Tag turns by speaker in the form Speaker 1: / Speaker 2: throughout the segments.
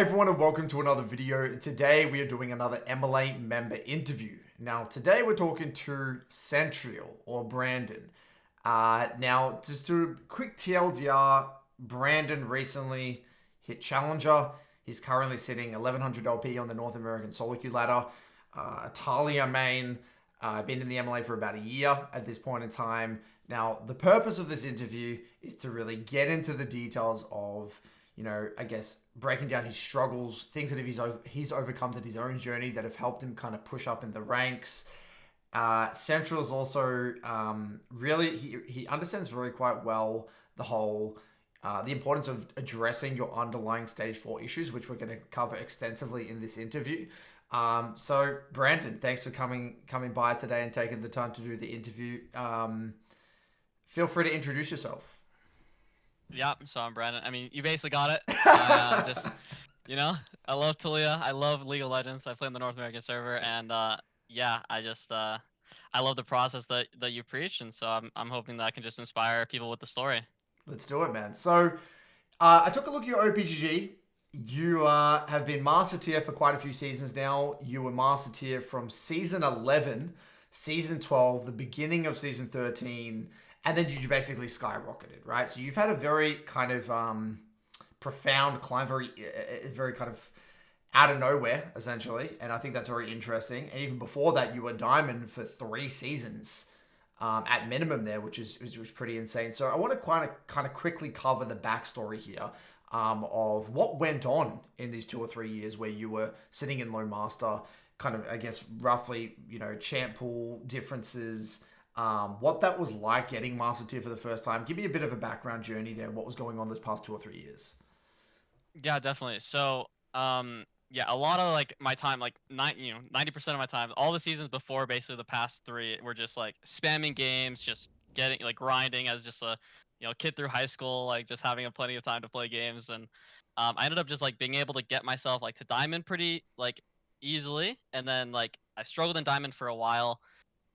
Speaker 1: Hey everyone and welcome to another video. Today we are doing another MLA member interview. Now today we're talking to Central or Brandon. Now just to quick TLDR, Brandon recently hit Challenger. He's currently sitting 1100 LP on the North American solo queue ladder. Italia main, been in the MLA for about a year at this point in time. Now the purpose of this interview is to really get into the details of I guess breaking down his struggles, things that he's overcome at his own journey that have helped him kind of push up in the ranks. Central is also really, he understands very quite well the whole, the importance of addressing your underlying stage 4 issues, which we're going to cover extensively in this interview. So Brandon, thanks for coming by today and taking the time to do the interview. Feel free to introduce yourself.
Speaker 2: Yeah, so I'm Brandon. I mean, you basically got it. I love Talia. I love League of Legends. I play on the North American server, and yeah, I love the process that you preach, and so I'm hoping that I can just inspire people with the story.
Speaker 1: Let's do it, man. So, I took a look at your OPGG. You have been Master Tier for quite a few seasons now. You were Master Tier from Season 11, Season 12, the beginning of Season 13, and then you basically skyrocketed, right? So you've had a very kind of profound climb, very kind of out of nowhere, essentially. And I think that's very interesting. And even before that, you were Diamond for 3 seasons at minimum there, which was pretty insane. So I want to kind of quickly cover the backstory here of what went on in these 2 or 3 years where you were sitting in low master, kind of, I guess, roughly, champ pool differences, what that was like getting Master Tier for the first time. Give me a bit of a background journey there. What was going on those past 2 or 3 years?
Speaker 2: Yeah, definitely. So, yeah, a lot of like my time, like 90% of my time, all the seasons before basically the past 3 were just like spamming games, just getting like grinding as just a kid through high school, like just having a plenty of time to play games, and I ended up just like being able to get myself like to Diamond pretty like easily, and then like I struggled in Diamond for a while.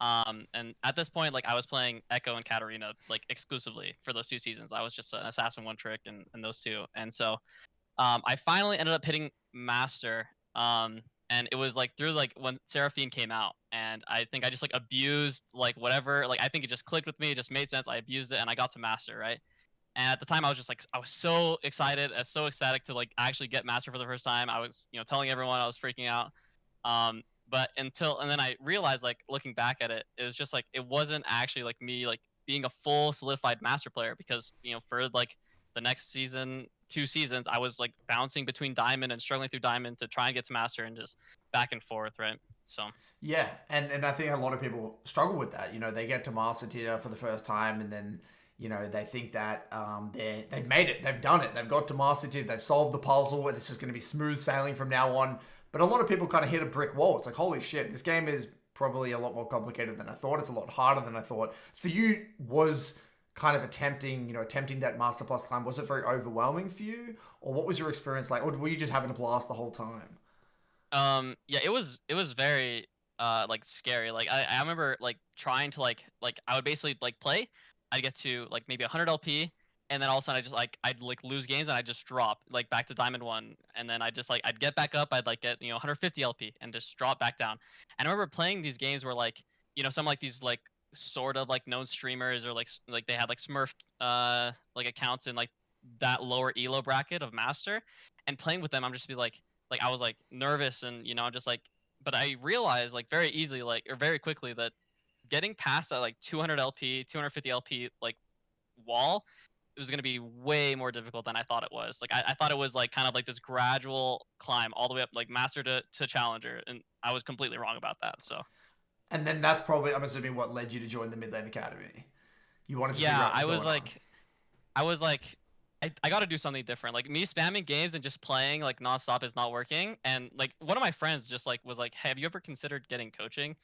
Speaker 2: And at this point, like I was playing Echo and Katarina like exclusively for those 2 seasons. I was just an assassin one trick in those 2, and so I finally ended up hitting Master. And it was like through like when Seraphine came out, and I think I just like abused like whatever. Like I think it just clicked with me. It just made sense. I abused it, and I got to Master, right? And at the time, I was just like, I was so excited, so ecstatic to like actually get Master for the first time. I was, telling everyone I was freaking out. And then I realized, like looking back at it, it was just like it wasn't actually like me like being a full solidified Master player, because for like the next season, 2 seasons, I was like bouncing between Diamond and struggling through Diamond to try and get to Master, and just back and forth, right? So
Speaker 1: Yeah, and I think a lot of people struggle with that. They get to Master Tier for the first time, and then they think that they've made it, they've done it, they've got to Master Tier, they've solved the puzzle, and it's just going to be smooth sailing from now on. But a lot of people kind of hit a brick wall. It's like, holy shit, this game is probably a lot more complicated than I thought. It's a lot harder than I thought. For you, was kind of attempting that Master Plus climb, was it very overwhelming for you? Or what was your experience like? Or were you just having a blast the whole time?
Speaker 2: yeah, it was very like scary. Like I remember like trying to like I would basically like play. I'd get to like maybe 100 LP, and then all of a sudden I'd like lose games, and I'd just drop like back to Diamond 1, and then I'd get back up. I'd like get 150 LP and just drop back down. And I remember playing these games where like some like these like sort of like known streamers, or like they had like Smurf like accounts in like that lower elo bracket of Master, and playing with them, I'm just be like I was like nervous, and just like, but I realized like very easily, like, or very quickly, that getting past that like 200 LP 250 LP like wall, it was going to be way more difficult than I thought it was. Like I thought it was like kind of like this gradual climb all the way up like Master to Challenger, and I was completely wrong about that. So
Speaker 1: And then that's probably, I'm assuming, what led you to join the Mid Lane Academy. You wanted to figure
Speaker 2: yeah,
Speaker 1: out what was going on.
Speaker 2: I was like, I got to do something different. Like me spamming games and just playing like nonstop is not working. And like one of my friends just like was like, "Hey, have you ever considered getting coaching?"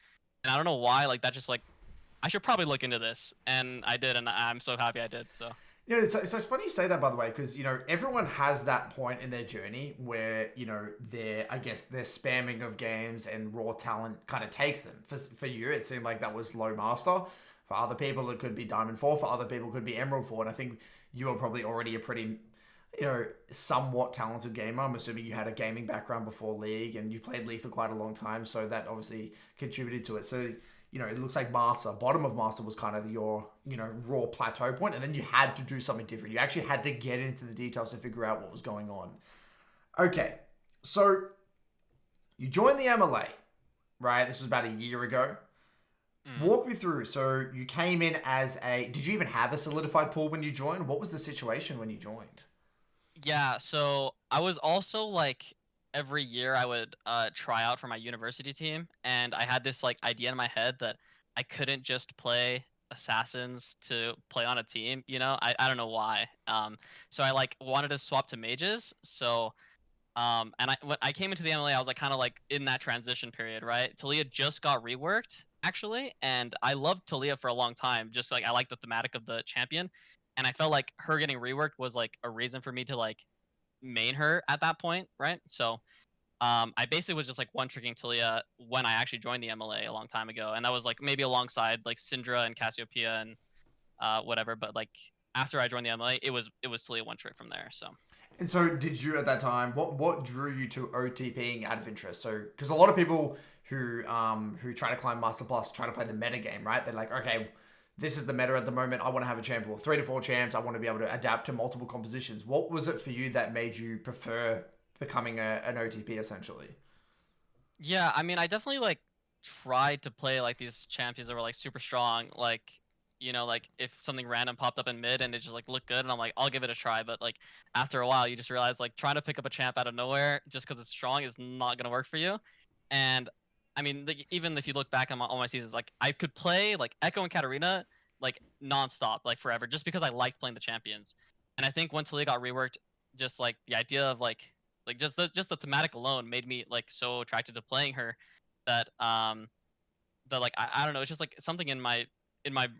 Speaker 2: And I don't know why, like that just like I should probably look into this. And I did, and I'm so happy I did. So
Speaker 1: It's funny you say that, by the way, because everyone has that point in their journey where I guess their spamming of games and raw talent kind of takes them. For you, it seemed like that was low master. For other people, it could be Diamond 4. For other people, it could be Emerald 4. And I think you are probably already a pretty somewhat talented gamer. I'm assuming you had a gaming background before League and you played League for quite a long time, so that obviously contributed to it. So, it looks like Master, bottom of Master was kind of your, raw plateau point, and then you had to do something different. You actually had to get into the details to figure out what was going on. Okay, so you joined the MLA, right? This was about a year ago.
Speaker 2: Mhm.
Speaker 1: Walk me through. So you came in as did you even have a solidified pool when you joined? What was the situation when you joined?
Speaker 2: Yeah, so I was also like every year I would try out for my university team, and I had this like idea in my head that I couldn't just play assassins to play on a team, you know? I don't know why. So I like wanted to swap to mages. So and when I came into the MLA, I was like kind of like in that transition period, right? Talia just got reworked actually, and I loved Talia for a long time. Just like I like the thematic of the champion, and I felt like her getting reworked was like a reason for me to like main her at that point, right? So I basically was just like one tricking Talia when I actually joined the MLA a long time ago, and that was like maybe alongside like Syndra and Cassiopeia and whatever. But like after I joined the MLA, it was Talia one trick from there. So.
Speaker 1: And so, did you at that time? What drew you to OTPing out of interest? So, because a lot of people who try to climb Master Plus try to play the meta game, right? They're like, okay, this is the meta at the moment. I want to have a champion with 3 to 4 champs. I want to be able to adapt to multiple compositions. What was it for you that made you prefer becoming an OTP essentially?
Speaker 2: Yeah, I mean, I definitely like tried to play like these champions that were like super strong. Like, like if something random popped up in mid and it just like looked good, and I'm like, I'll give it a try. But like after a while, you just realize like trying to pick up a champ out of nowhere just because it's strong is not gonna work for you. And I mean, like, even if you look back on all my seasons, like I could play like Echo and Katarina like nonstop, like forever, just because I liked playing the champions. And I think once Talia got reworked, just like the idea of like just the thematic alone made me like so attracted to playing her that like I don't know, it's just like something in my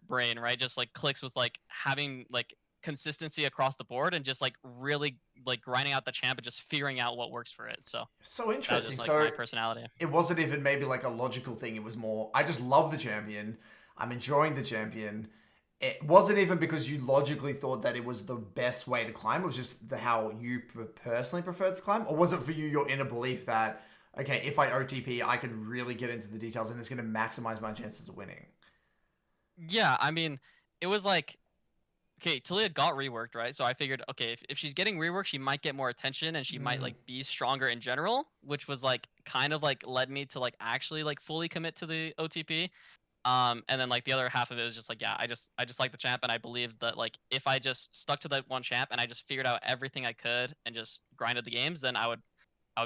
Speaker 2: brain, right, just like clicks with like having like consistency across the board and just like really like grinding out the champ and just figuring out what works for it. So
Speaker 1: So
Speaker 2: that was
Speaker 1: interesting.
Speaker 2: just like
Speaker 1: So
Speaker 2: my personality.
Speaker 1: it wasn't even maybe like a logical thing. It was more, I just love the champion. I'm enjoying the champion. It wasn't even because you logically thought that it was the best way to climb. It was just how you personally preferred to climb. Or was it for you your inner belief that, okay, if I OTP, I can really get into the details and it's going to maximize my chances of winning?
Speaker 2: Yeah, I mean, it was like, okay, Talia got reworked, right? So I figured, okay, if she's getting reworked, she might get more attention and she might
Speaker 1: Mm,
Speaker 2: like be stronger in general, which was like kind of like led me to like actually like fully commit to the OTP. And then like the other half of it was just like, yeah, I just like the champ, and I believed that like if I just stuck to that one champ and I just figured out everything I could and just grinded the games, then I would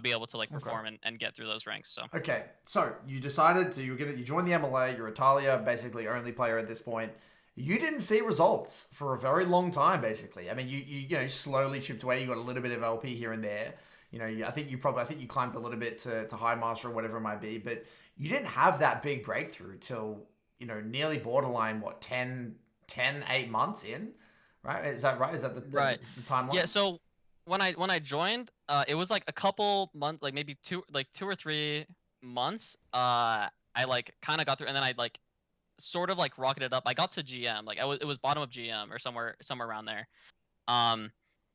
Speaker 2: be able to like
Speaker 1: okay.
Speaker 2: perform and get through those ranks. So
Speaker 1: Okay, so you decided to you joined the MLA. You're a Talia, basically only player at this point. You didn't see results for a very long time. Basically, I mean, you slowly chipped away. You got a little bit of LP here and there. I think you climbed a little bit to high master or whatever it might be, but you didn't have that big breakthrough till nearly borderline what 8 months in, right? Is that right? Is that
Speaker 2: right.
Speaker 1: the
Speaker 2: Yeah,
Speaker 1: timeline?
Speaker 2: so when I joined, it was like a couple months, like maybe 2 or 3 months. I like kind of got through, and then I like sort of like rocketed up. I got to GM, like it was bottom of GM or somewhere around there. Um,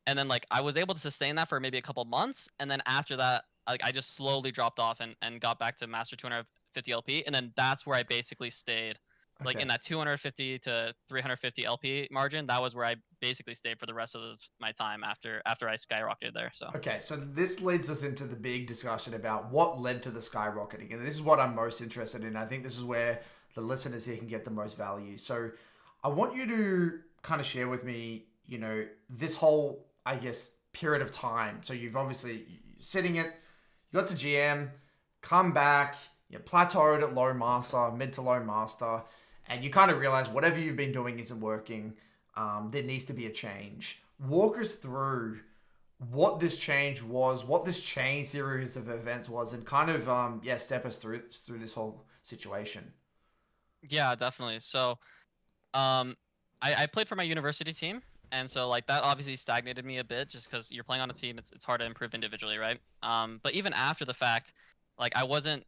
Speaker 2: and then like I was able to sustain that for maybe a couple months, and then after that, like I just slowly dropped off and got back to master 250 LP, and then that's where I basically stayed. Like
Speaker 1: Okay.
Speaker 2: in that 250 to 350 LP margin, that was where I basically stayed for the rest of my time after I skyrocketed there. So
Speaker 1: Okay, so this leads us into the big discussion about what led to the skyrocketing. And this is what I'm most interested in. I think this is where the listeners here can get the most value. So I want you to kind of share with me, this whole, I guess, period of time. So you've obviously sitting it, you got to GM, come back, you plateaued at low master, mid to low master, and you kind of realize whatever you've been doing isn't working. There needs to be a change. Walk us through what this change was, what this chain series of events was, and kind of step us through this whole situation.
Speaker 2: yeah, definitely. So Um, I played for my university team, and so like that obviously stagnated me a bit, just because you're playing on a team, it's hard to improve individually, right? But even after the fact, like I wasn't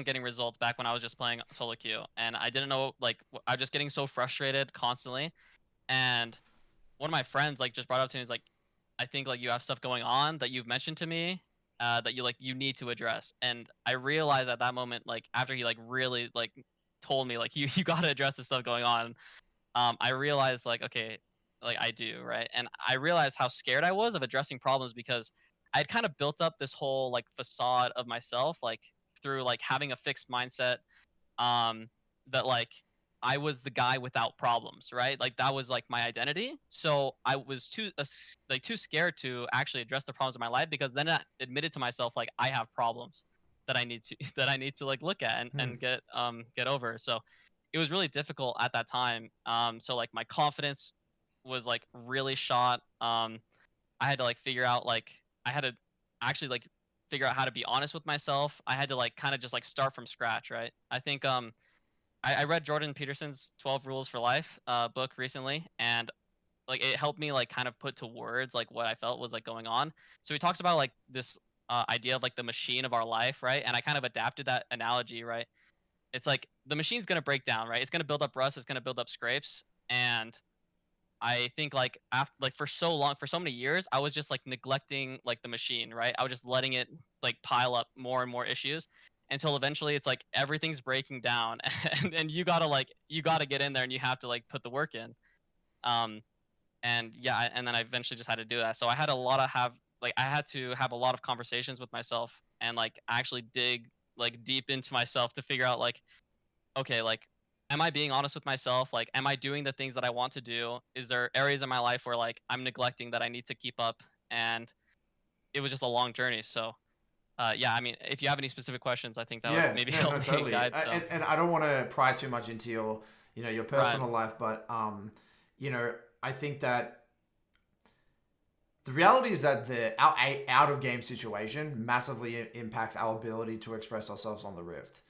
Speaker 2: getting results back when I was just playing solo queue, and I didn't know like I was just getting so frustrated constantly, and one of my friends like just brought up to me, he's like, I think like you have stuff going on that you've mentioned to me that you need to address. And I realized at that moment, like after he like really like told me like you got to address the stuff going on. I realized like okay, like I do right, and I realized how scared I was of addressing problems because I'd kind of built up this whole like facade of myself like through like having a fixed mindset um that like I was the guy without problems, right? Like that was like my identity. So I was like too scared to actually address the problems in my life because then I admitted to myself like I have problems that I need to that I need to like look at
Speaker 1: Hmm.
Speaker 2: and get over. So it was really difficult at that time. So like my confidence was like really shot. I had to like figure out like I had to actually like figure out how to be honest with myself. I had to like kind of just like start from scratch, right? I think I read Jordan Peterson's 12 Rules for Life book recently, and like it helped me like kind of put to words like what I felt was like going on. So he talks about like this idea of like the machine of our life, right? And I kind of adapted that analogy, right? It's like the machine's gonna break down, right? It's gonna build up rust, it's gonna build up scrapes, and I think like after like for so long, for so many years, I was just like neglecting like the machine, right? I was just letting it like pile up more and more issues until eventually it's like everything's breaking down and you gotta get in there and you have to like put the work in. Um and yeah, and then I eventually just had to do that. So I had to have a lot of conversations with myself and like actually dig like deep into myself to figure out like okay, like, am I being honest with myself? Like, am I doing the things that I want to do? Is there areas in my life where like I'm neglecting that I need to keep up? And it was just a long journey. So, yeah, I mean, if you have any specific questions, I think that would
Speaker 1: Yeah,
Speaker 2: maybe
Speaker 1: no,
Speaker 2: help
Speaker 1: no,
Speaker 2: me
Speaker 1: totally.
Speaker 2: guide. So,
Speaker 1: And I don't want to pry too much into your, your
Speaker 2: right.
Speaker 1: personal life, but I think that the reality is that the out of game situation massively impacts our ability to express ourselves on the Rift.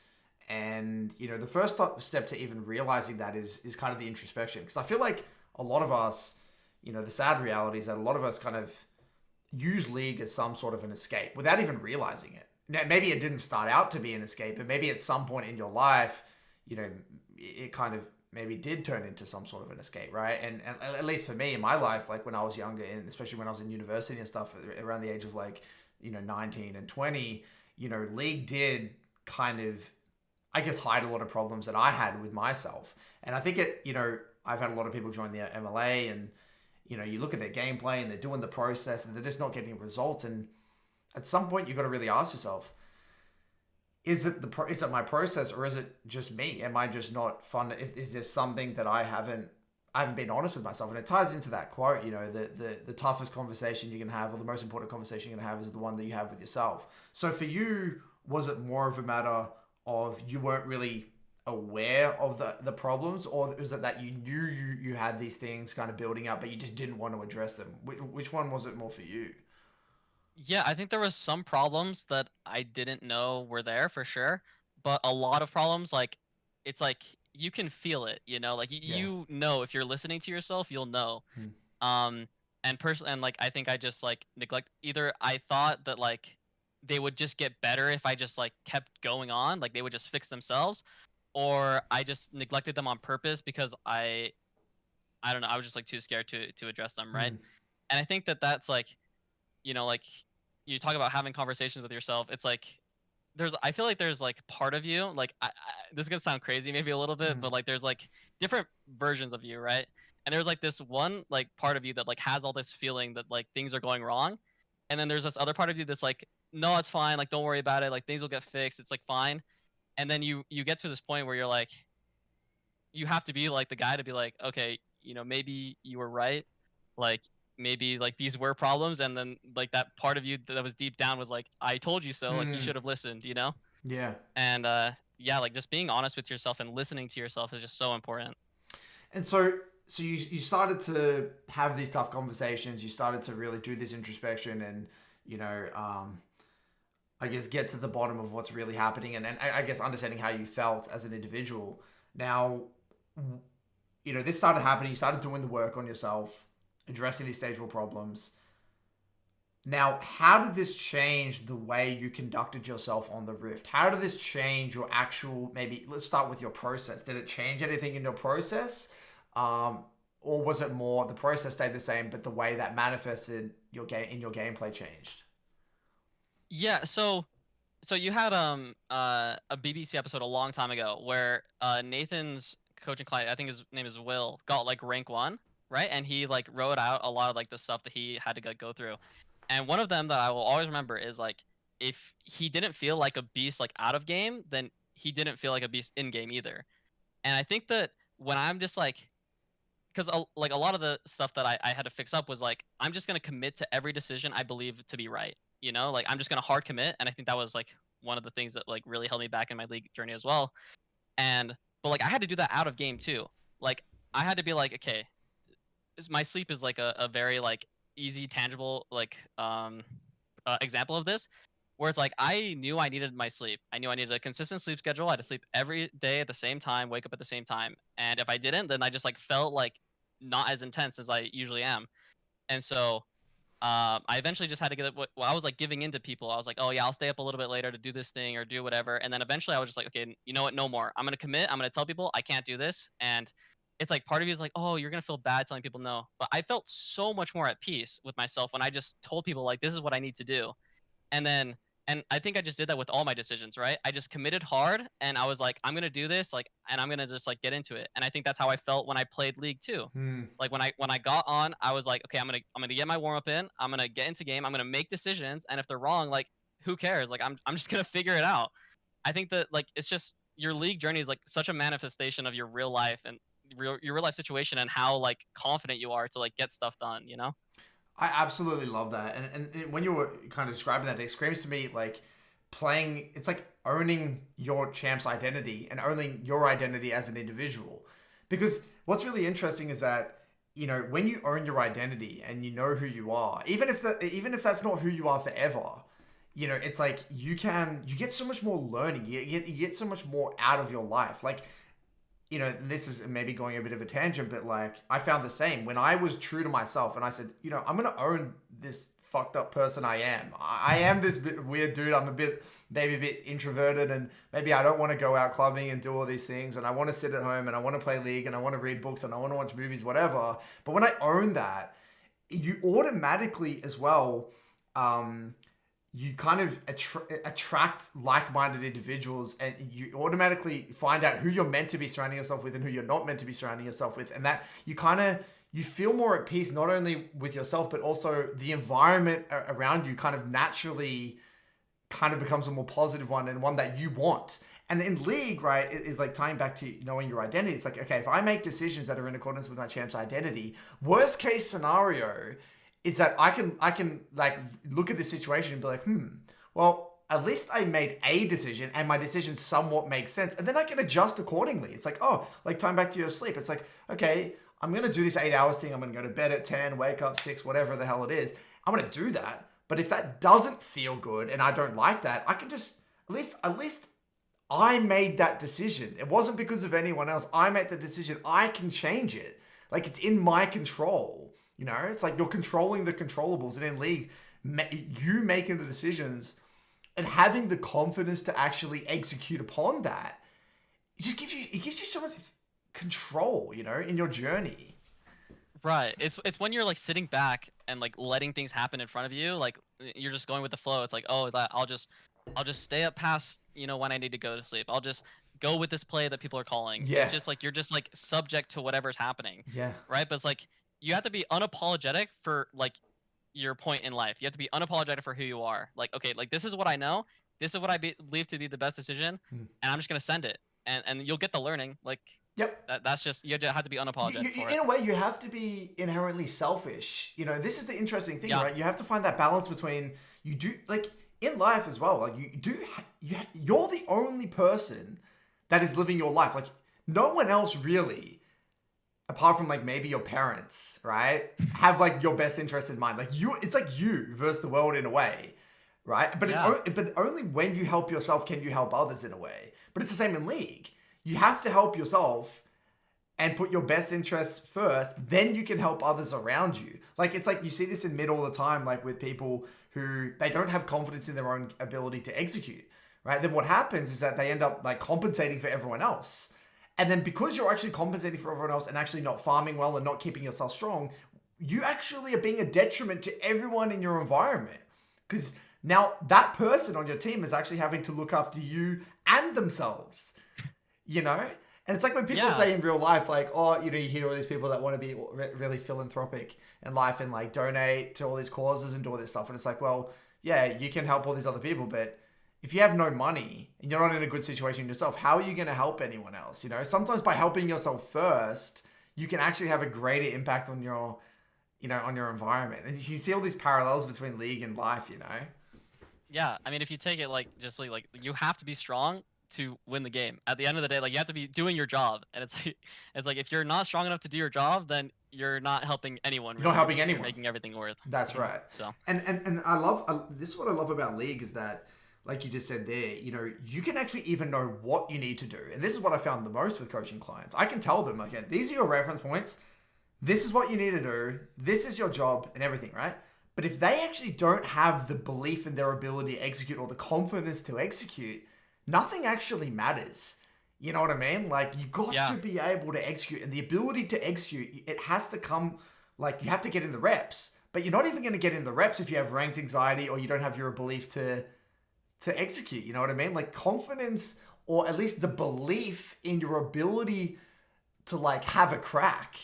Speaker 1: And the first step to even realizing that is kind of the introspection, because I feel like a lot of us, the sad reality is that a lot of us kind of use League as some sort of an escape without even realizing it. Now, maybe it didn't start out to be an escape, but maybe at some point in your life, it kind of maybe did turn into some sort of an escape, right? And at least for me in my life, like when I was younger, and especially when I was in university and stuff, around the age of like 19 and 20, League did kind of, I guess, hide a lot of problems that I had with myself. And I think I've had a lot of people join the MLA, and you look at their gameplay and they're doing the process and they're just not getting results. And at some point, you got to really ask yourself: is it my process, or is it just me? Am I just not fun? Is there something that I haven't been honest with myself? And it ties into that quote, the toughest conversation you can have, or the most important conversation you can have, is the one that you have with yourself. So for you, was it more of a matter of you weren't really aware of the problems, or was it that you knew you had these things kind of building up, but you just didn't want to address them? Which one was it more for you?
Speaker 2: Yeah, I think there was some problems that I didn't know were there for sure, but a lot of problems like it's like you can feel it, like
Speaker 1: Yeah.
Speaker 2: you know if you're listening to yourself, you'll know.
Speaker 1: Hmm.
Speaker 2: Um, and like I think I just like neglect either I thought that like they would just get better if I just like kept going on, like they would just fix themselves, or I just neglected them on purpose because I don't know, I was just like too scared to address them, right?
Speaker 1: Hmm.
Speaker 2: And I think that that's like, like you talk about having conversations with yourself. It's like I feel like there's like part of you like this is gonna sound crazy maybe a little bit,
Speaker 1: Hmm.
Speaker 2: but like there's like different versions of you, right? And there's like this one like part of you that like has all this feeling that like things are going wrong, and then there's this other part of you that's like, no, it's fine, like don't worry about it, like things will get fixed, it's like fine. And then you get to this point where you're like, you have to be like the guy to be like, okay, maybe you were right, like maybe like these were problems, and then like that part of you that was deep down was like, I told you so, like you
Speaker 1: Hmm.
Speaker 2: should have listened.
Speaker 1: Yeah.
Speaker 2: And yeah, like just being honest with yourself and listening to yourself is just so important.
Speaker 1: And so you started to have these tough conversations. You started to really do this introspection, and you know, um, I guess get to the bottom of what's really happening, and I guess understanding how you felt as an individual. Now, this started happening. You started doing the work on yourself, addressing these stage 4 problems. Now, how did this change the way you conducted yourself on the Rift? How did this change your actual, maybe let's start with your process. Did it change anything in your process? Um, or was it more the process stayed the same, but the way that manifested your game in your gameplay changed?
Speaker 2: Yeah, so you had a BBC episode a long time ago where Nathan's coaching client, I think his name is Will, got like rank 1, right? And he like wrote out a lot of like the stuff that he had to go through. And one of them that I will always remember is like if he didn't feel like a beast like out of game, then he didn't feel like a beast in game either. And I think that when I'm just like, because like a lot of the stuff that I had to fix up was like I'm just gonna commit to every decision I believe to be right. You know, like I'm just gonna hard commit, and I think that was like one of the things that like really held me back in my league journey as well. And but like I had to do that out of game too. Like I had to be like, okay, my sleep is like a very like easy, tangible like example of this. Whereas like I knew I needed my sleep. I knew I needed a consistent sleep schedule. I had to sleep every day at the same time, wake up at the same time. And if I didn't, then I just like felt like not as intense as I usually am. And so I eventually just had to get well, I was like giving in to people. I was like, oh yeah, I'll stay up a little bit later to do this thing or do whatever. And then eventually I was just like, okay, you know what? No more. I'm gonna commit. I'm gonna tell people I can't do this. And it's like part of you is like, oh, you're gonna feel bad telling people no. But I felt so much more at peace with myself when I just told people like this is what I need to do. And then and I think I just did that with all my decisions, right? I just committed hard and I was like, I'm gonna do this, like, and I'm gonna just like get into it. And I think that's how I felt when I played League too.
Speaker 1: Hmm.
Speaker 2: Like when I got on, I was like, okay, I'm gonna get my warm up in, I'm gonna get into game, I'm gonna make decisions, and if they're wrong, like who cares? Like I'm just gonna figure it out. I think that like it's just your league journey is like such a manifestation of your real life and your real life situation and how like confident you are to like get stuff done, you know?
Speaker 1: I absolutely love that. And when you were kind of describing that, it screams to me like playing, it's like owning your champ's identity and owning your identity as an individual. Because what's really interesting is that, you know, when you own your identity and you know who you are, even if that's not who you are forever, you know, it's like you get so much more learning. You get so much more out of your life. Like, you know, this is maybe going a bit of a tangent, but like I found the same when I was true to myself and I said, you know, I'm gonna own this fucked up person I am. I am this bit weird dude. I'm maybe a bit introverted, and maybe I don't want to go out clubbing and do all these things, and I want to sit at home and I want to play League and I want to read books and I want to watch movies, whatever. But when I own that, you automatically as well. You kind of attract like-minded individuals, and you automatically find out who you're meant to be surrounding yourself with and who you're not meant to be surrounding yourself with, and that you feel more at peace not only with yourself but also the environment around you kind of naturally kind of becomes a more positive one and one that you want. And in League, right, it's like tying back to knowing your identity. It's like, okay, if I make decisions that are in accordance with my champ's identity, worst case scenario is that I can like look at the situation and be like, well, at least I made a decision and my decision somewhat makes sense. And then I can adjust accordingly. It's like, oh, like time back to your sleep. It's like, okay, I'm going to do this 8 hours thing. I'm going to go to bed at 10, wake up 6, whatever the hell it is. I'm going to do that. But if that doesn't feel good and I don't like that, I can just, at least I made that decision. It wasn't because of anyone else. I made the decision. I can change it. Like it's in my control. You know, it's like you're controlling the controllables, and in League, you making the decisions and having the confidence to actually execute upon that, it gives you so much control, you know, in your journey.
Speaker 2: Right. It's when you're like sitting back and like letting things happen in front of you, like you're just going with the flow. It's like, oh, I'll just stay up past, you know, when I need to go to sleep. I'll just go with this play that people are calling.
Speaker 1: Yeah,
Speaker 2: It's just like you're just like subject to whatever's happening.
Speaker 1: yeah,
Speaker 2: Right? But it's like you have to be unapologetic for like your point in life. You have to be unapologetic for who you are. Like, okay, like this is what I know. This is what believe to be the best decision,
Speaker 1: Hmm.
Speaker 2: and I'm just gonna send it, and you'll get the learning. Like
Speaker 1: Yep.
Speaker 2: that's just have to be unapologetic for it.
Speaker 1: In a way, you have to be inherently selfish. You know, this is the interesting thing,
Speaker 2: Yeah.
Speaker 1: right? You have to find that balance between you do like in life as well. Like you're the only person that is living your life. Like no one else really, apart from like maybe your parents, right, have like your best interest in mind. Like it's like you versus the world in a way, right? But
Speaker 2: Yeah.
Speaker 1: but only when you help yourself can you help others in a way. But it's the same in League. You have to help yourself and put your best interests first, then you can help others around you. Like it's like you see this in mid all the time, like with people who they don't have confidence in their own ability to execute, right? Then what happens is that they end up like compensating for everyone else. And then because you're actually compensating for everyone else and actually not farming well and not keeping yourself strong, you actually are being a detriment to everyone in your environment. Because now that person on your team is actually having to look after you and themselves, you know? And it's like when people
Speaker 2: Yeah.
Speaker 1: say in real life, like, oh, you know, you hear all these people that want to be really philanthropic in life and like donate to all these causes and do all this stuff. And it's like, well, yeah, you can help all these other people, but if you have no money and you're not in a good situation yourself, how are you going to help anyone else? You know, sometimes by helping yourself first, you can actually have a greater impact on your, you know, on your environment. And you see all these parallels between league and life, you know?
Speaker 2: Yeah, I mean, if you take it like just like you have to be strong to win the game. At the end of the day, like you have to be doing your job, and it's like it's like if you're not strong enough to do your job, then you're not helping anyone
Speaker 1: You're not
Speaker 2: really.
Speaker 1: helping
Speaker 2: You're
Speaker 1: anyone.
Speaker 2: making everything worth.
Speaker 1: That's right.
Speaker 2: So
Speaker 1: And this is what I love about League is that, like you just said there, you know, you can actually even know what you need to do. And this is what I found the most with coaching clients. I can tell them, okay, these are your reference points. This is what you need to do. This is your job and everything, right? But if they actually don't have the belief in their ability to execute or the confidence to execute, nothing actually matters. You know what I mean? Like, you got
Speaker 2: yeah,
Speaker 1: to be able to execute, and the ability to execute, it has to come, like, you have to get in the reps. But you're not even going to get in the reps if you have ranked anxiety or you don't have your belief to execute. You know what I mean? Like, confidence, or at least the belief in your ability to like have a crack,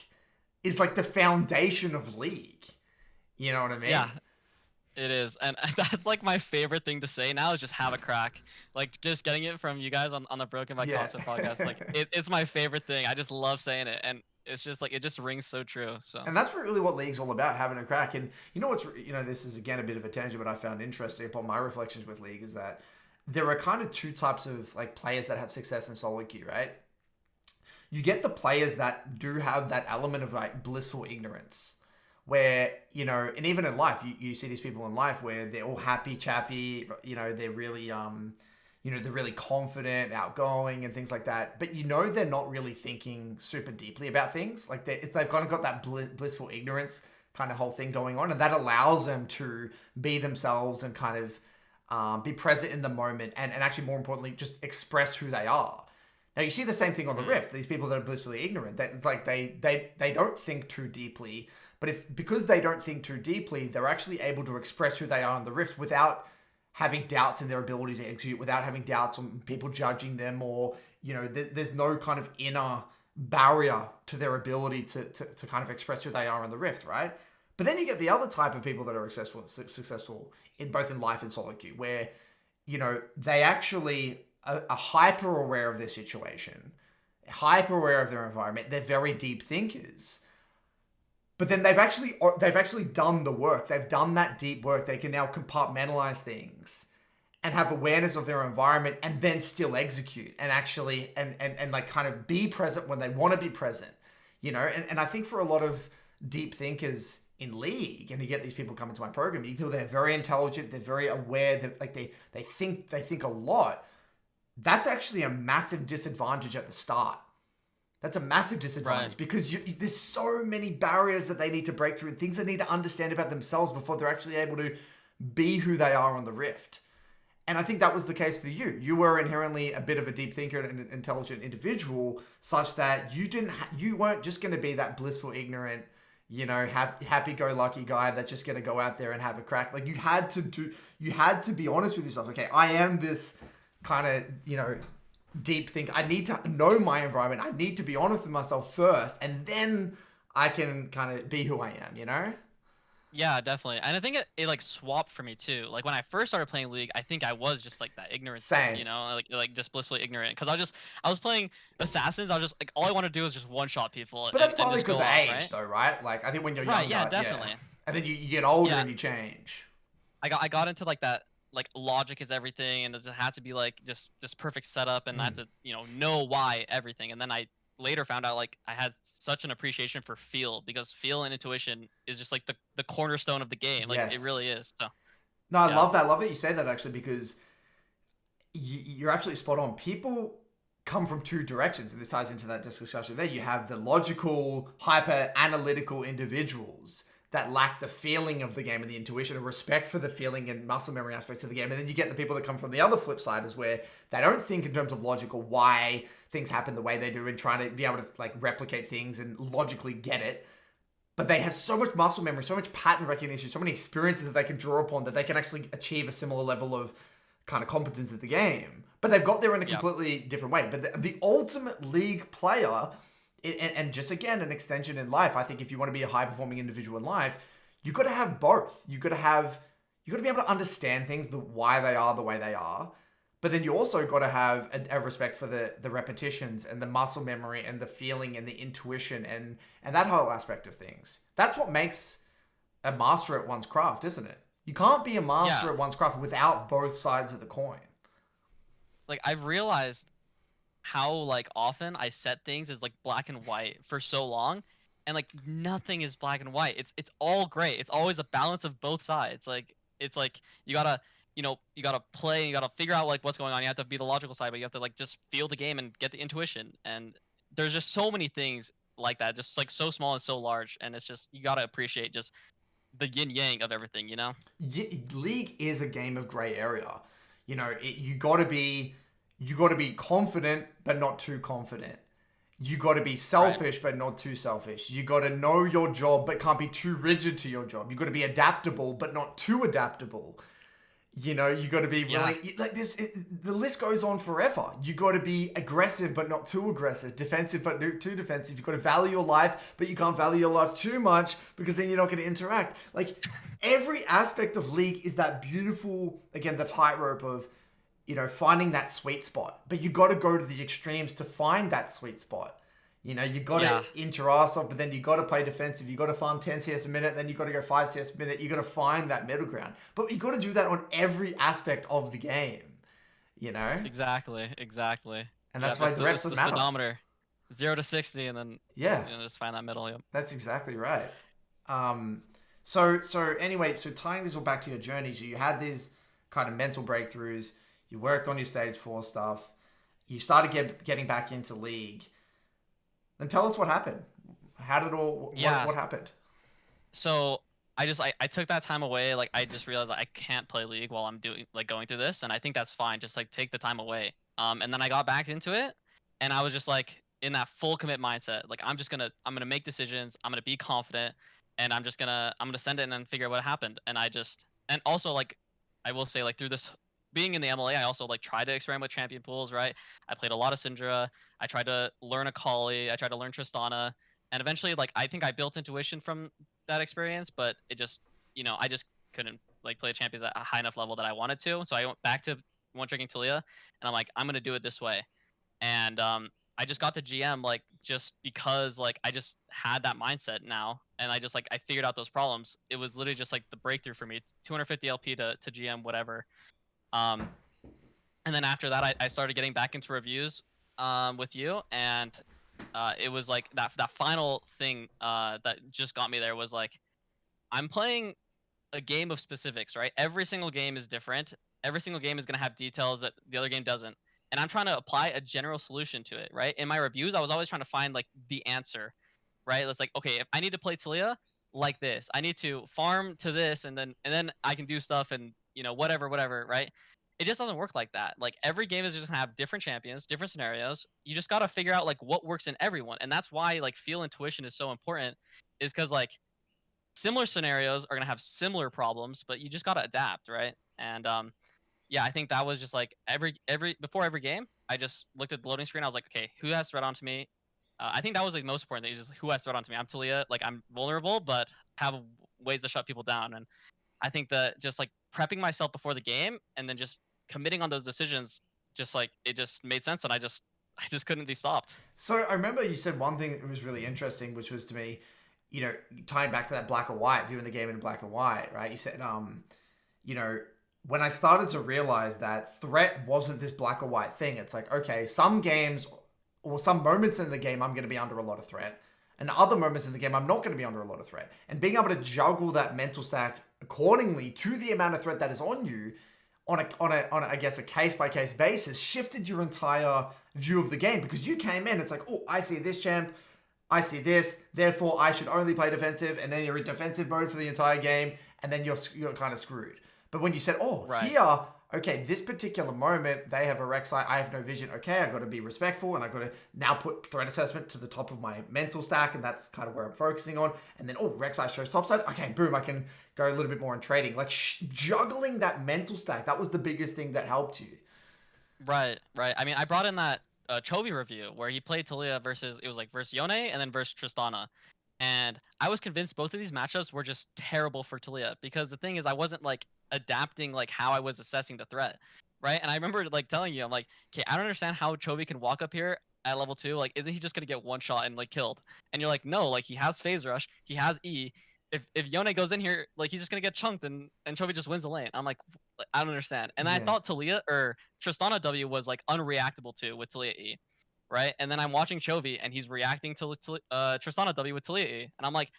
Speaker 1: is like the foundation of League. You know what I mean?
Speaker 2: yeah, it is, and that's like my favorite thing to say now is just have a crack. Like just getting it from you guys on the Broken by
Speaker 1: Yeah.
Speaker 2: CrossFit podcast, like it's my favorite thing. I just love saying it, and it's just like it just rings so true. So
Speaker 1: And that's really what League's all about, having a crack. And you know what's, you know, this is again a bit of a tangent, but I found interesting upon my reflections with League is that there are kind of two types of like players that have success in solo queue, right? You get the players that do have that element of like blissful ignorance, where, you know, and even in life, you see these people in life where they're all happy chappy, you know, they're really you know, they're really confident, outgoing, and things like that. But you know, they're not really thinking super deeply about things. Like they've kind of got that blissful ignorance kind of whole thing going on, and that allows them to be themselves and kind of be present in the moment, and actually more importantly, just express who they are. Now you see the same thing on the Rift. These people that are blissfully ignorant, it's like they don't think too deeply. But because they don't think too deeply, they're actually able to express who they are on the Rift without having doubts in their ability to execute, without having doubts on people judging them, or, you know, there's no kind of inner barrier to their ability to kind of express who they are on the Rift, right? But then you get the other type of people that are successful in both in life and solo queue, where, you know, they actually are hyper aware of their situation, hyper aware of their environment. They're very deep thinkers. But then they've actually done the work. They've done that deep work. They can now compartmentalize things and have awareness of their environment, and then still execute and actually and like kind of be present when they want to be present. You know, and I think for a lot of deep thinkers in League, and you get these people coming to my program, you feel they're very intelligent, they're very aware, that like they think a lot. That's actually a massive disadvantage at the start. That's a massive disadvantage,
Speaker 2: right.
Speaker 1: because there's so many barriers that they need to break through, and things they need to understand about themselves before they're actually able to be who they are on the Rift. And I think that was the case for you. You were inherently a bit of a deep thinker and an intelligent individual, such that you weren't just going to be that blissful, ignorant, you know, happy-go-lucky guy that's just going to go out there and have a crack. Like, you had to be honest with yourself. Okay, I am this kind of, you know, deep think. I need to know my environment. I need to be honest with myself first, and then I can kind of be who I am, you know?
Speaker 2: Yeah, definitely. And I think it like swapped for me too. Like when I first started playing League, I think I was just like that ignorant,
Speaker 1: Same.
Speaker 2: like just blissfully ignorant. Because I was playing Assassins. I was just like all I want to do is just one shot people
Speaker 1: But that's
Speaker 2: and
Speaker 1: partly
Speaker 2: just go
Speaker 1: because of
Speaker 2: off,
Speaker 1: age,
Speaker 2: right?
Speaker 1: though, right? Like, I think when you're
Speaker 2: Right.
Speaker 1: younger,
Speaker 2: Yeah,
Speaker 1: yeah.
Speaker 2: definitely.
Speaker 1: And then you get older
Speaker 2: Yeah,
Speaker 1: and you change.
Speaker 2: I got into like that like logic is everything, and it had to be like just this perfect setup, and I had
Speaker 1: Mm.
Speaker 2: to know why everything. And then I later found out like I had such an appreciation for feel, because feel and intuition is just like the cornerstone of the game. Like it really
Speaker 1: Yes.
Speaker 2: is. So
Speaker 1: No, I
Speaker 2: yeah.
Speaker 1: love that. I love that you say that, actually, because you're absolutely spot on. People come from two directions, and this ties into that discussion there. You have the logical, hyper analytical individuals that lack the feeling of the game and the intuition and respect for the feeling and muscle memory aspects of the game. And then you get the people that come from the other flip side, is where they don't think in terms of logic or why things happen the way they do and trying to be able to like replicate things and logically get it. But they have so much muscle memory, so much pattern recognition, so many experiences that they can draw upon that they can actually achieve a similar level of kind of competence at the game. But they've got there in a completely different way. But the ultimate league player, and just again, an extension in life, I think if you want to be a high-performing individual in life, you've got to have both. You've got to be able to understand things, why they are the way they are. But then you also got to have a respect for the repetitions and the muscle memory and the feeling and the intuition and that whole aspect of things. That's what makes a master at one's craft, isn't it? You can't be a master at one's craft without both sides of the coin.
Speaker 2: Like, I've realized how like often I set things as like black and white for so long, and like nothing is black and white. It's all gray. It's always a balance of both sides. Like, it's like you gotta you gotta play and you gotta figure out like what's going on. You have to be the logical side, but you have to like just feel the game and get the intuition. And there's just so many things like that, just like so small and so large. And it's just, you gotta appreciate just the yin yang of everything, you know?
Speaker 1: League is a game of gray area. You got to be confident, but not too confident. You got to be selfish, but not too selfish. You got to know your job, but can't be too rigid to your job. You got to be adaptable, but not too adaptable. You got to be willing. Like this, the list goes on forever. You got to be aggressive, but not too aggressive. Defensive, but not too defensive. You got to value your life, but you can't value your life too much because then you're not going to interact. Like every aspect of League is that beautiful, again, the tightrope of, finding that sweet spot. But you got to go to the extremes to find that sweet spot. You got to inch your ass off, but then you got to play defensive. You got to farm 10 CS a minute, then you got to go 5 CS a minute. You got to find that middle ground. But you got to do that on every aspect of the game.
Speaker 2: Exactly.
Speaker 1: And that's why the reps matter.
Speaker 2: Speedometer, 0 to 60, and then just find that middle. Yep.
Speaker 1: That's exactly right. So anyway, tying this all back to your journey, so you had these kind of mental breakthroughs. You worked on your stage 4 stuff. You started getting back into League. Then tell us what happened. How did what happened?
Speaker 2: So I took that time away. Like, I just realized I can't play League while I'm going through this, and I think that's fine. Just like take the time away. And then I got back into it, and I was just like in that full commit mindset. Like, I'm gonna make decisions. I'm gonna be confident, and I'm gonna send it and then figure out what happened. And also like I will say, like, through this being in the MLA, I also like tried to experiment with champion pools, right? I played a lot of Syndra. I tried to learn Akali. I tried to learn Tristana, and eventually, like, I think I built intuition from that experience. But it just, I just couldn't like play champions at a high enough level that I wanted to. So I went back to one tricking Talia, and I'm like, I'm gonna do it this way. And I just got to GM like just because like I just had that mindset now, and I just like I figured out those problems. It was literally just like the breakthrough for me. 250 LP to GM whatever. And then after that, I started getting back into reviews with you, and it was like that final thing that just got me there was like, I'm playing a game of specifics, right? Every single game is different. Every single game is going to have details that the other game doesn't. And I'm trying to apply a general solution to it, right? In my reviews, I was always trying to find like the answer, right? It's like, okay, if I need to play Talia like this, I need to farm to this, and then I can do stuff and whatever, right? It just doesn't work like that. Like, every game is just gonna have different champions, different scenarios. You just gotta figure out like what works in everyone, and that's why like feel intuition is so important. Is because like similar scenarios are gonna have similar problems, but you just gotta adapt, right? And I think that was just like before every game, I just looked at the loading screen. I was like, okay, who has threat onto me? I think that was like the most important thing. Is just who has threat onto me. I'm Talia. Like, I'm vulnerable, but have ways to shut people down. And I think that just like prepping myself before the game and then just committing on those decisions, just like it just made sense, and I just couldn't be stopped.
Speaker 1: So I remember you said one thing that was really interesting, which was to me, tying back to that black and white, viewing the game in black and white, right? You said, when I started to realize that threat wasn't this black or white thing, it's like, okay, some games or some moments in the game, I'm going to be under a lot of threat. And other moments in the game, I'm not going to be under a lot of threat. And being able to juggle that mental stack accordingly to the amount of threat that is on you on a I guess a case-by-case basis shifted your entire view of the game, because you came in, it's like, oh, I see this champ, I see this, therefore I should only play defensive, and then you're in defensive mode for the entire game, and then you're kind of screwed. But when you said, oh,
Speaker 2: Right.
Speaker 1: here, okay, this particular moment, they have a Rek'Sai, I have no vision. Okay, I got to be respectful, and I got to now put threat assessment to the top of my mental stack, and that's kind of where I'm focusing on. And then, oh, Rek'Sai shows topside. Okay, boom, I can go a little bit more in trading. Like juggling that mental stack, that was the biggest thing that helped you.
Speaker 2: Right, right. I mean, I brought in that Chovy review where he played Talia versus it was like versus Yone and then versus Tristana. And I was convinced both of these matchups were just terrible for Talia because the thing is I wasn't like adapting like how I was assessing the threat. Right? And I remember like telling you, I'm like, okay, I don't understand how Chovy can walk up here at level 2. Like, isn't he just gonna get one shot and like killed? And you're like, no, like he has phase rush, he has E. If Yone goes in here, like he's just gonna get chunked and Chovy just wins the lane. I'm like, I don't understand. And I
Speaker 1: Yeah.
Speaker 2: thought Talia or Tristana W was like unreactable to with Talia E, right? And then I'm watching Chovy and he's reacting to Tristana W with Talia E, and I'm like,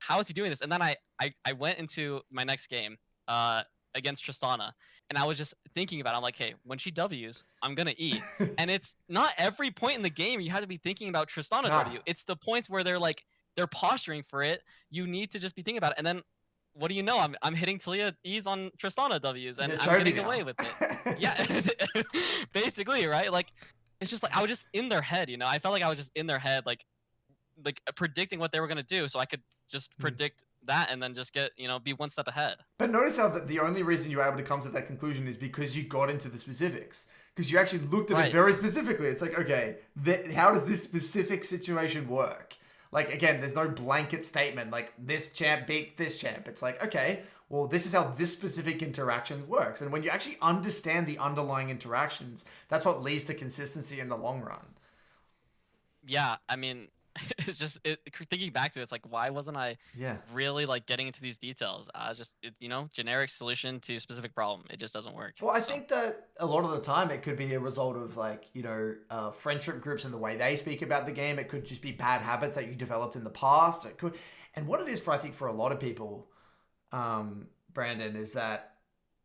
Speaker 2: how is he doing this? And then I went into my next game against Tristana, and I was just thinking about it. I'm like, hey, when she W's, I'm gonna E. And it's not every point in the game you have to be thinking about Tristana
Speaker 1: Nah.
Speaker 2: W. It's the points where they're posturing for it. You need to just be thinking about it. And then what do you know? I'm hitting Talia E's on Tristana W's and
Speaker 1: You're
Speaker 2: I'm getting
Speaker 1: now.
Speaker 2: away with it. Yeah. Basically, right? Like it's just like I was just in their head, you know. I felt like I was just in their head, like predicting what they were gonna do, so I could just predict that and then just get, you know, be one step ahead.
Speaker 1: But notice how the only reason you were able to come to that conclusion is because you got into the specifics. Because you actually looked at it
Speaker 2: Right.
Speaker 1: very specifically. It's like, okay, how does this specific situation work? Like, again, there's no blanket statement like this champ beats this champ. It's like, okay, well, this is how this specific interaction works. And when you actually understand the underlying interactions, that's what leads to consistency in the long run.
Speaker 2: Yeah, I mean, it's just thinking back to it, it's like why wasn't I
Speaker 1: Yeah.
Speaker 2: really like getting into these details? Just it's, you know, generic solution to specific problem. It just doesn't work.
Speaker 1: Well, I
Speaker 2: So
Speaker 1: think that a lot of the time it could be a result of like, you know, friendship groups and the way they speak about the game. It could just be bad habits that you developed in the past. It could, and what it is for, I think for a lot of people, Brandon, is that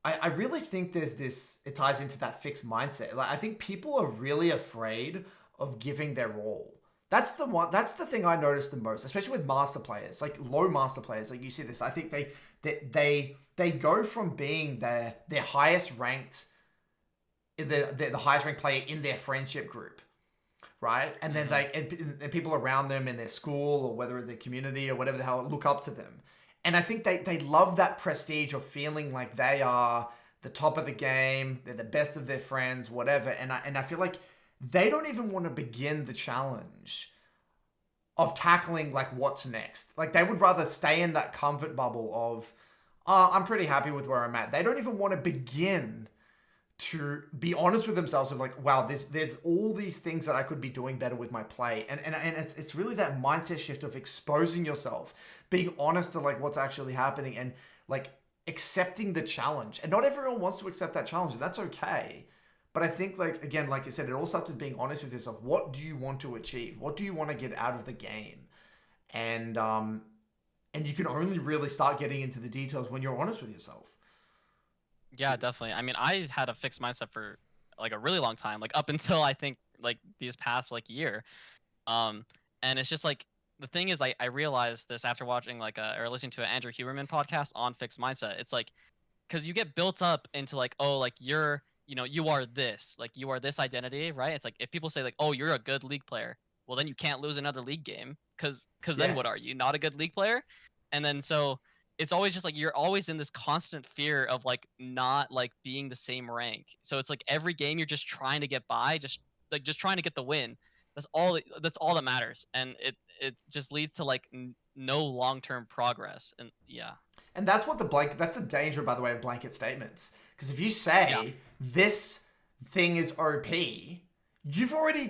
Speaker 1: I really think there's this, it ties into that fixed mindset. Like, I think people are really afraid of giving their all. That's the thing I noticed the most, especially with master players, like low master players. Like you see this, I think they go from being their highest ranked, the highest ranked player in their friendship group, right? And then and people around them in their school or whether in their community or whatever the hell look up to them. And I think they love that prestige of feeling like they are the top of the game, they're the best of their friends, whatever. And I feel like they don't even want to begin the challenge of tackling like what's next. Like they would rather stay in that comfort bubble of, I'm pretty happy with where I'm at. They don't even want to begin to be honest with themselves of like, wow, there's all these things that I could be doing better with my play. And it's really that mindset shift of exposing yourself, being honest to like what's actually happening and like accepting the challenge. And not everyone wants to accept that challenge, and that's okay. But I think, like, again, like you said, it all starts with being honest with yourself. What do you want to achieve? What do you want to get out of the game? And you can only really start getting into the details when you're honest with yourself.
Speaker 2: yeah, definitely. I mean, I had a fixed mindset for like a really long time, like up until I think like these past like year. Um, and it's just like the thing is, I realized this after watching like or listening to an Andrew Huberman podcast on fixed mindset. It's like because you get built up into like, oh, like you're, you know, you are this, like you are this identity, right? It's like if people say like, oh, you're a good league player, well then you can't lose another league game because then
Speaker 1: Yeah.
Speaker 2: what are you, not a good league player? And then so it's always just like you're always in this constant fear of like not like being the same rank. So it's like every game you're just trying to get by, just trying to get the win. That's all that matters, and it just leads to like no long term progress. And yeah,
Speaker 1: And that's what that's the danger, by the way, of blanket statements. Because if you
Speaker 2: yeah,
Speaker 1: say this thing is OP, you've already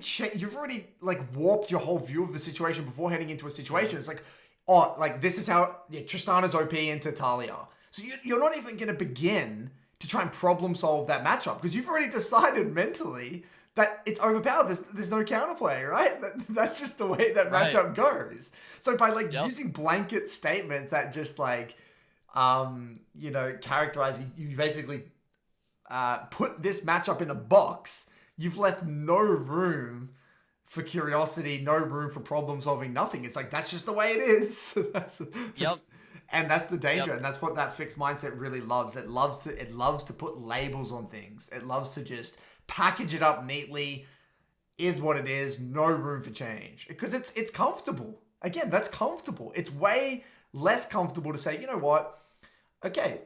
Speaker 1: like warped your whole view of the situation before heading into a situation. It's like, oh, like this is how Tristana's OP into Talia. So you're not even going to begin to try and problem solve that matchup because you've already decided mentally that it's overpowered. There's no counterplay, right? That's just the way that
Speaker 2: Right.
Speaker 1: matchup goes. So by like
Speaker 2: Yep.
Speaker 1: using blanket statements that just like, you know, characterize you basically put this matchup in a box. You've left no room for curiosity, no room for problem solving, nothing. It's like that's just the way it is.
Speaker 2: Yep.
Speaker 1: And that's the
Speaker 2: Yep.
Speaker 1: danger, and that's what that fixed mindset really loves. It loves to put labels on things. It loves to just package it up neatly. Is what it is. No room for change because it's comfortable. Again, that's comfortable. It's way less comfortable to say, you know what? Okay,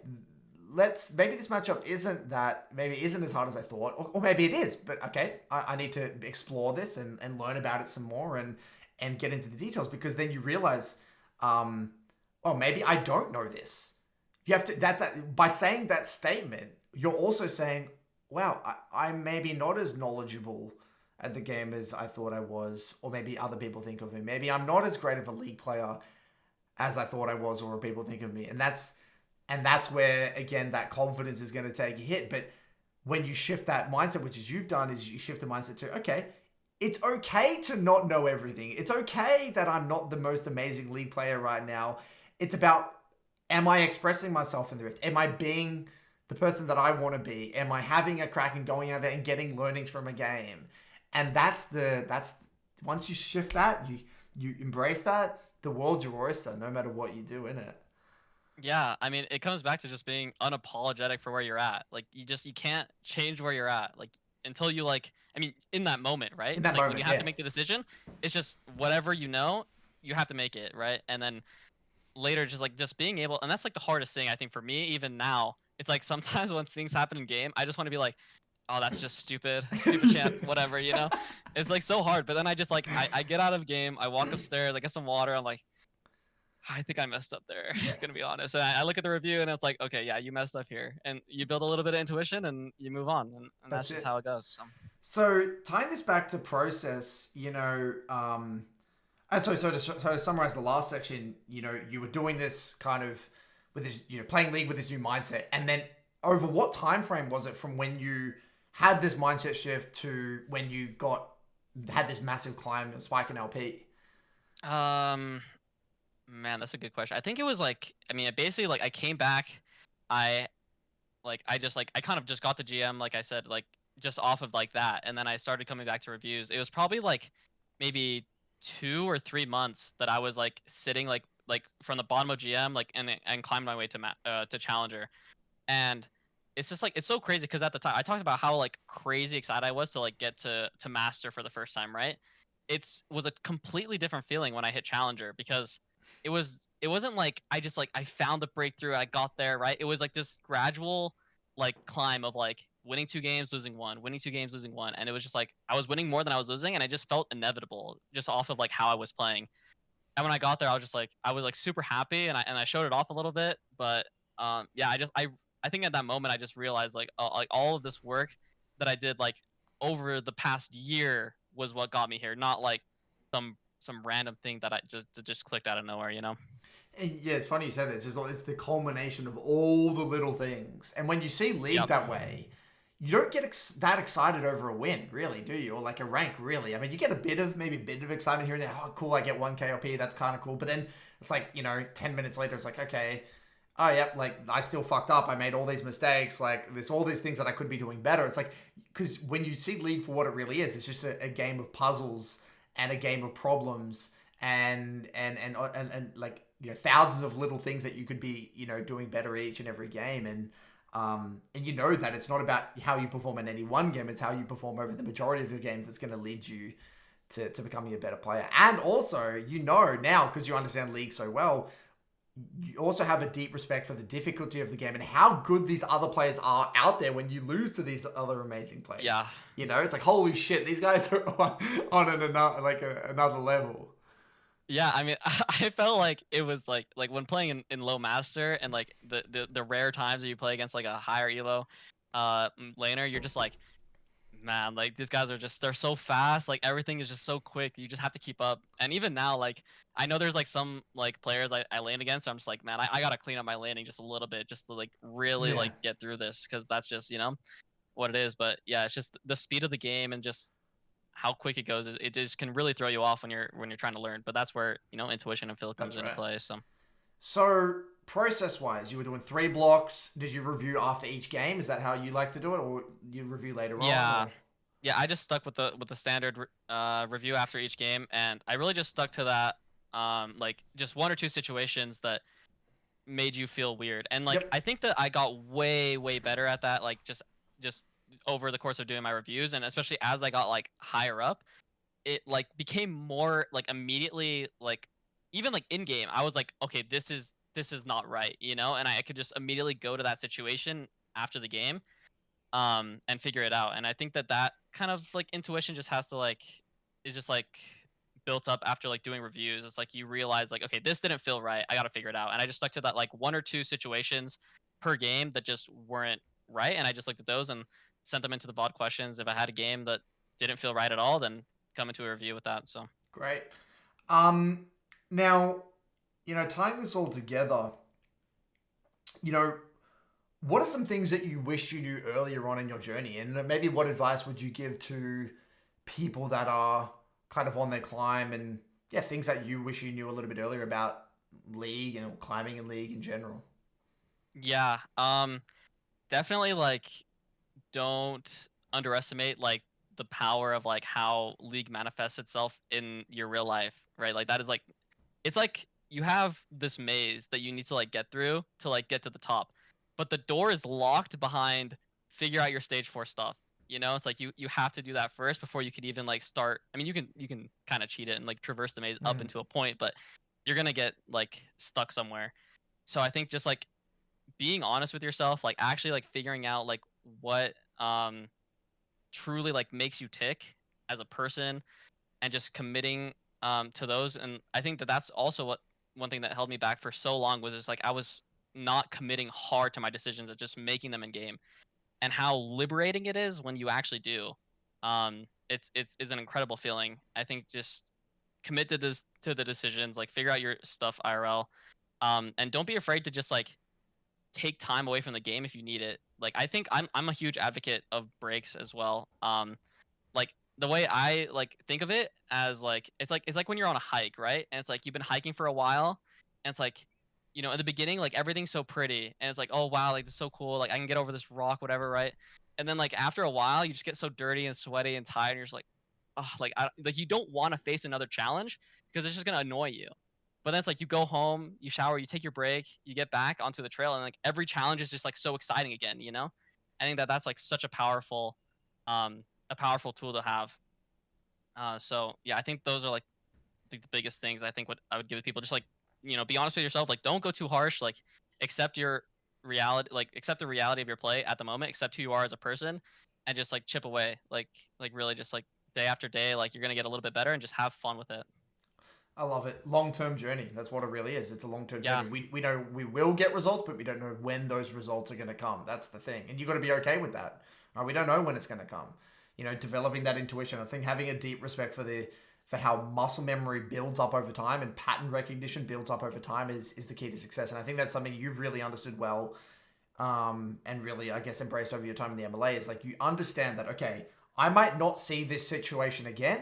Speaker 1: let's maybe this matchup isn't as hard as I thought, or maybe it is, but okay, I need to explore this and learn about it some more and get into the details because then you realize, oh, maybe I don't know this. You have to that by saying that statement, you're also saying, wow, I'm maybe not as knowledgeable at the game as I thought I was, or maybe other people think of me. Maybe I'm not as great of a league player as I thought I was, or people think of me, and that's where again that confidence is going to take a hit. But when you shift that mindset, which is you've done, is you shift the mindset to okay, it's okay to not know everything. It's okay that I'm not the most amazing league player right now. It's about am I expressing myself in the rift? Am I being the person that I want to be? Am I having a crack and going out there and getting learnings from a game? And that's once you shift that, you embrace that, the world's your oyster, no matter what you do in it.
Speaker 2: Yeah, I mean, it comes back to just being unapologetic for where you're at. Like you can't change where you're at. Like until you like I mean, in that moment, right?
Speaker 1: In
Speaker 2: It's
Speaker 1: that
Speaker 2: like when you
Speaker 1: moment,
Speaker 2: have to
Speaker 1: yeah.
Speaker 2: make the decision, it's just whatever you know, you have to make it, right? And then later just being able and that's like the hardest thing I think for me even now. It's like sometimes when things happen in game, I just want to be like, "Oh, that's just stupid. Stupid champ, whatever, you know?" It's like so hard, but then I just like I get out of game, I walk upstairs, I get some water, I'm like, I think I messed up there,
Speaker 1: Yeah,
Speaker 2: gonna be honest. And I look at the review and it's like, okay, yeah, you messed up here. And you build a little bit of intuition and you move on. And
Speaker 1: that's
Speaker 2: that's just
Speaker 1: it.
Speaker 2: how it goes. So
Speaker 1: So tying this back to process, and so to summarize the last section, you were doing this kind of with this, playing league with this new mindset, and then over what time frame was it from when you had this mindset shift to when you had this massive climb and spike in LP?
Speaker 2: um man, that's a good question. I think it was like I mean basically like I came back, I I just I kind of just got the GM, like I said, like just off of like that. And then I started coming back to reviews. It was probably like maybe 2 or 3 months that I was like sitting from the bottom of GM and climbed my way to challenger. And it's just like it's so crazy because at the time I talked about how like crazy excited I was to like get to master for the first time, right? It's was a completely different feeling when I hit challenger because it wasn't like I just like I found the breakthrough, I got there, right? It was like this gradual like climb of like winning 2 games, losing one, winning 2 games, losing one, and it was just like I was winning more than I was losing, and I just felt inevitable just off of like how I was playing. And when I got there, I was like super happy, and I showed it off a little bit, but yeah, I think at that moment I just realized like all of this work that I did like over the past year was what got me here, not like some random thing that I just clicked out of nowhere, you know?
Speaker 1: And yeah, it's funny you said this. It's the culmination of all the little things. And when you see League
Speaker 2: Yep.
Speaker 1: that way, you don't get that excited over a win, really, do you? Or like a rank, really. I mean, you get maybe a bit of excitement here and there. Oh, cool, I get 1 KOP, that's kind of cool. But then it's like, 10 minutes later, it's like, okay, oh, yep, like I still fucked up. I made all these mistakes. Like there's all these things that I could be doing better. It's like, because when you see League for what it really is, it's just a game of puzzles and a game of problems and like thousands of little things that you could be doing better each and every game and that it's not about how you perform in any one game, it's how you perform over the majority of your games that's going to lead you to becoming a better player. And also now because you understand League so well, you also have a deep respect for the difficulty of the game and how good these other players are out there when you lose to these other amazing players.
Speaker 2: Yeah.
Speaker 1: It's like, holy shit, these guys are on another another level.
Speaker 2: Yeah, I mean, I felt like it was like when playing in low master and like the rare times that you play against like a higher elo laner, you're just like, man, like these guys are just they're so fast, like everything is just so quick. You just have to keep up. And even now, like I know there's like some like players I lane against, so I'm just like, man, I gotta clean up my laning just a little bit just to like really
Speaker 1: Yeah,
Speaker 2: like get through this because that's just what it is. But yeah, it's just the speed of the game and just how quick it goes. It just can really throw you off when you're trying to learn. But that's where intuition and feel comes
Speaker 1: that's
Speaker 2: into
Speaker 1: right.
Speaker 2: play. So
Speaker 1: So process wise, you were doing 3 blocks. Did you review after each game? Is that how you like to do it, or you review later on?
Speaker 2: yeah,
Speaker 1: Or
Speaker 2: Yeah, I just stuck with the standard review after each game, and I really just stuck to that. Like just one or two situations that made you feel weird, and like
Speaker 1: Yep.
Speaker 2: I think that I got way better at that. Like just over the course of doing my reviews, and especially as I got like higher up, it like became more like immediately like even like in game. I was like, okay, this is not right, you know, and I could just immediately go to that situation after the game and figure it out. And I think that that kind of like intuition just has to like is just like built up after like doing reviews. It's like you realize like, okay, this didn't feel right, I got to figure it out. And I just stuck to that like one or two situations per game that just weren't right, and I just looked at those and sent them into the VOD questions. If I had a game that didn't feel right at all, then come into a review with that. So
Speaker 1: Great. Um, Now, tying this all together, you know, what are some things that you wish you knew earlier on in your journey? And maybe what advice would you give to people that are kind of on their climb, and yeah, things that you wish you knew a little bit earlier about league and climbing and league in general?
Speaker 2: yeah, definitely like don't underestimate like the power of like how league manifests itself in your real life, right? Like that is like it's like you have this maze that you need to like get through to like get to the top, but the door is locked behind figure out your stage 4 stuff. You know, it's like you have to do that first before you can even like start. I mean, you can kind of cheat it and like traverse the maze up
Speaker 1: Mm.
Speaker 2: into a point, but you're going to get like stuck somewhere. So I think just like being honest with yourself, like actually like figuring out like what truly like makes you tick as a person, and just committing to those. And I think that that's also what one thing that held me back for so long was just like I was not committing hard to my decisions and just making them in game, and how liberating it is when you actually do. It's is an incredible feeling. I think just commit to this to the decisions, like figure out your stuff IRL, and don't be afraid to just like take time away from the game if you need it. Like I think I'm a huge advocate of breaks as well. Like the way I like think of it as like it's like when you're on a hike, right? And it's like you've been hiking for a while, and it's like in the beginning like everything's so pretty, and it's like, oh wow, like this is so cool, like I can get over this rock, whatever, right? And then like after a while you just get so dirty and sweaty and tired, and you're just like, oh, like you don't want to face another challenge because it's just gonna annoy you. But then it's like you go home, you shower, you take your break, you get back onto the trail, and like every challenge is just like so exciting again, you know? I think that that's like such um a powerful tool to have. So yeah, I think those are like the biggest things I think what I would give to people. Just like be honest with yourself. Like don't go too harsh. Like accept your reality. Like accept the reality of your play at the moment. Accept who you are as a person, and just like chip away. Like really just like day after day. Like you're gonna get a little bit better, and just have fun with it.
Speaker 1: I love it. Long term journey. That's what it really is. It's a long term
Speaker 2: Yeah,
Speaker 1: journey. We know we will get results, but we don't know when those results are going to come. That's the thing. And you got to be okay with that. Right? We don't know when it's going to come. Developing that intuition. I think having a deep respect for how muscle memory builds up over time and pattern recognition builds up over time is the key to success. And I think that's something you've really understood well, and really, I guess, embraced over your time in the MLA. Is like you understand that, okay, I might not see this situation again,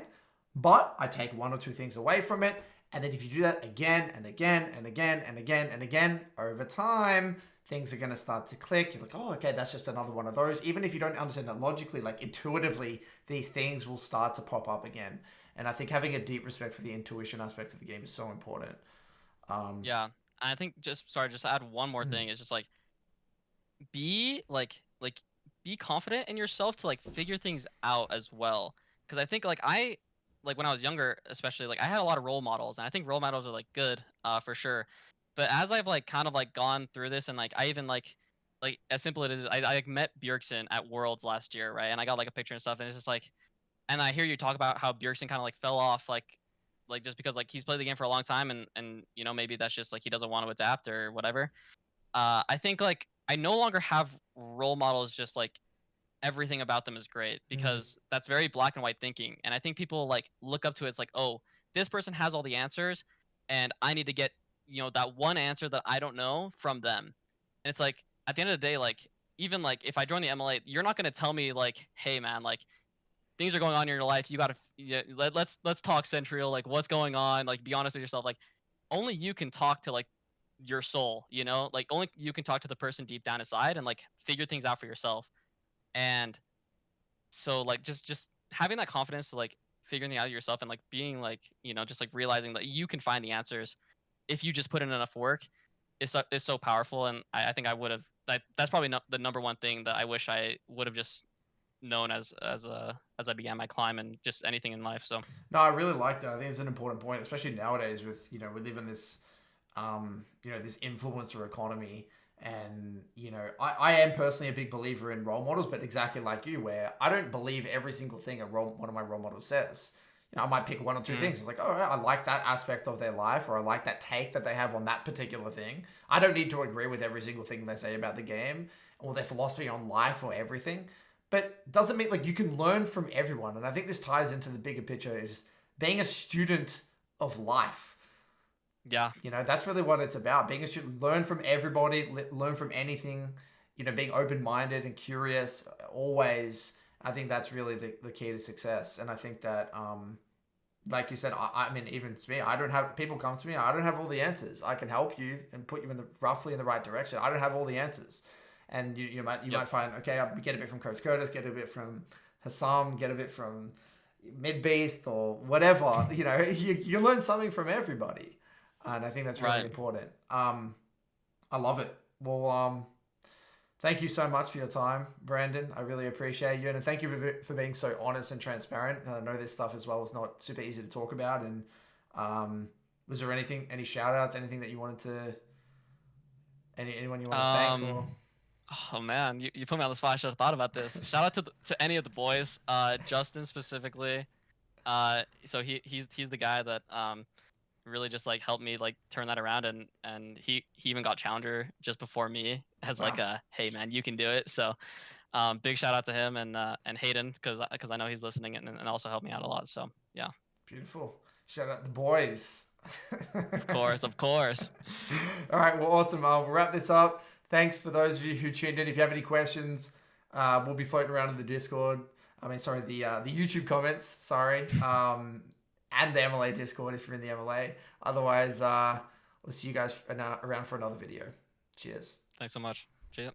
Speaker 1: but I take one or two things away from it. And then if you do that again and again and again and again and again, over time, things are going to start to click. You're like, oh, okay, that's just another one of those. Even if you don't understand it logically, like intuitively, these things will start to pop up again. And I think having a deep respect for the intuition aspect of the game is so important. Um,
Speaker 2: yeah. I think just sorry, just to add one more
Speaker 1: mm,
Speaker 2: thing. It's just like be like be confident in yourself to like figure things out as well, because I think like I like when I was younger especially, like I had a lot of role models, and I think role models are like good for sure. But as I've like kind of like gone through this, and like I even like as simple as it is, I like met Bjergsen at Worlds last year, right? And I got like a picture and stuff, and it's just like, and I hear you talk about how Bjergsen kind of like fell off, like just because like he's played the game for a long time, and maybe that's just like he doesn't want to adapt or whatever. I think like I no longer have role models just like everything about them is great,
Speaker 1: mm,
Speaker 2: because that's very black and white thinking. And I think people like look up to it. It's like, oh, this person has all the answers, and I need to get that one answer that I don't know from them. And it's like at the end of the day, like even like if I join the MLA, you're not gonna tell me like, hey man, like things are going on in your life. You gotta let's talk Central. Like what's going on? Like be honest with yourself. Like only you can talk to like your soul, like only you can talk to the person deep down inside and like figure things out for yourself. And so like just having that confidence to like figuring it out yourself and like being like just like realizing that you can find the answers if you just put in enough work is so powerful. And I think I would have that's probably not the number one thing that I wish I would have just known as I began my climb and just anything in life. So
Speaker 1: No, I really like that. I think it's an important point, especially nowadays with, we live in this, this influencer economy. And, I am personally a big believer in role models, but exactly like you, where I don't believe every single thing one of my role models says. I might pick one or two
Speaker 2: mm,
Speaker 1: things. It's like, oh, I like that aspect of their life, or I like that take that they have on that particular thing. I don't need to agree with every single thing they say about the game or their philosophy on life or everything. But doesn't mean like you can learn from everyone. And I think this ties into the bigger picture is being a student of life.
Speaker 2: yeah,
Speaker 1: That's really what it's about. Being a student, learn from everybody, learn from anything, being open minded and curious always. I think that's really the key to success. And I think that, like you said, I mean, even to me, I don't have people come to me. I don't have all the answers. I can help you and put you in the roughly in the right direction. I don't have all the answers, and you
Speaker 2: yep,
Speaker 1: might find, okay, I get a bit from Coach Curtis, get a bit from Hassam, get a bit from Mid Beast or whatever. You learn something from everybody, and I think that's really
Speaker 2: right.
Speaker 1: important. I love it. Well, thank you so much for your time, Brandon. I really appreciate you. And thank you for being so honest and transparent. I know this stuff as well is not super easy to talk about. And was there any shout outs, anything that you wanted to, anyone you want to thank
Speaker 2: Um,
Speaker 1: or?
Speaker 2: oh man, you put me on the spot. I should have thought about this. Shout out to any of the boys, Justin specifically. So he's the guy that really just like helped me like turn that around, and he even got challenger just before me as like
Speaker 1: Wow,
Speaker 2: a hey man, you can do it. So big shout out to him and Hayden because I know he's listening and also helped me out a lot. So yeah,
Speaker 1: beautiful. Shout out the boys.
Speaker 2: of course, of course.
Speaker 1: All right, well, awesome. We'll wrap this up. Thanks for those of you who tuned in. If you have any questions, we'll be floating around in the Discord. I mean, sorry, the YouTube comments. Sorry, and the MLA Discord if you're in the MLA. Otherwise, we'll see you guys around for another video. Cheers.
Speaker 2: Thanks so much. See ya.